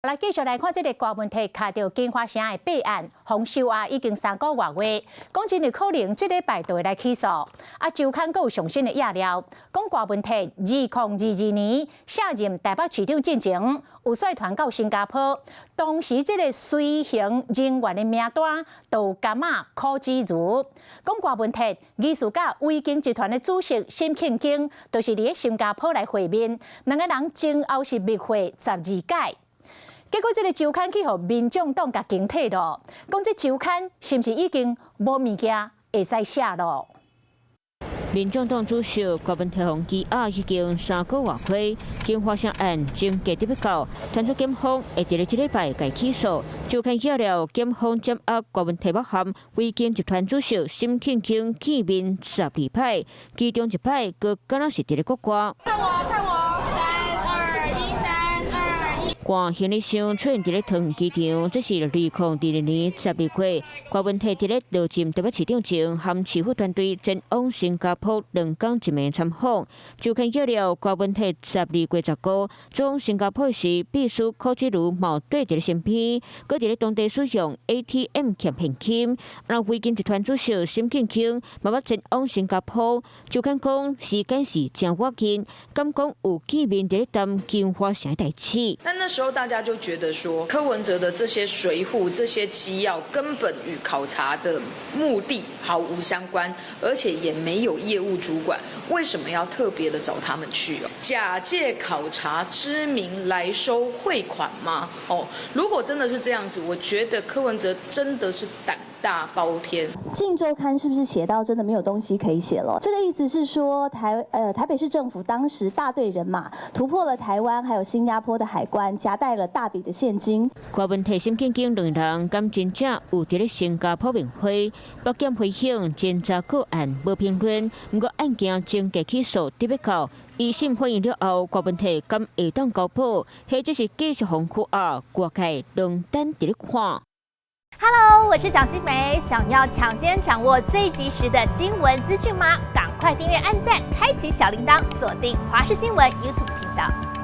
来继续来看这个大问题，卡到金华城的备案，洪秀华已经3个月，讲真有可能这礼拜就会来起诉。周刊阁有上新的压料，讲大问题2022年卸任台北市长进前，有率团到新加坡，当时这个随行人员的名单都甘啊柯志如。讲大问题，艺术家维京集团的主席沈庆京，就是伫新加坡来会面，两个人前后是密会12届。结果，这个周刊去互民众党甲警惕咯，讲这周刊是不是已经无物件会使写咯？民众党主席郭文泰洪羁押已经3个月回，经发生案正继续要告，传出检方会伫这礼拜该起诉。周刊写了检方掌握郭文泰目含维京集团主席沈庆京见面12摆，其中1摆佮敢若是伫咧国歌。看我。官行李箱出现伫咧桃园机场，这是2022年12月，郭文泰伫咧到任台北市长前，含市府团队前往新加坡2天1夜参访。就看到了郭文泰12月19从新加坡时，秘书柯志如冒对伫咧身边，佮伫咧当地使用 ATM 欠现金。让维京集团主席沈庆京慢慢前往新加坡，就看讲时间是真握紧，敢讲有见面伫咧谈金华城的代志。但那时候大家就觉得说，柯文哲的这些随扈、这些机要根本与考察的目的毫无相关，而且也没有业务主管，为什么要特别的找他们去？假借考察之名来收汇款吗？如果真的是这样子，我觉得柯文哲真的是胆大包天。镜周刊是不是写到真的没有东西可以写了？这个意思是说台北市政府当时大队人马突破了台湾还有新加坡的海关，夹带了大笔的现金。郭文泰、沈庆京2人敢真正有伫咧新加坡面会，北检回应侦查个案无评论，不过案件正继起诉得要告。一审判刑了后，郭文泰敢会当交保，或者是继续封口啊？外界仍等伫咧看。Hello， 我是蒋欣梅。想要抢先掌握最及时的新闻资讯吗？赶快订阅、按赞、开启小铃铛，锁定华视新闻 YouTube 频道。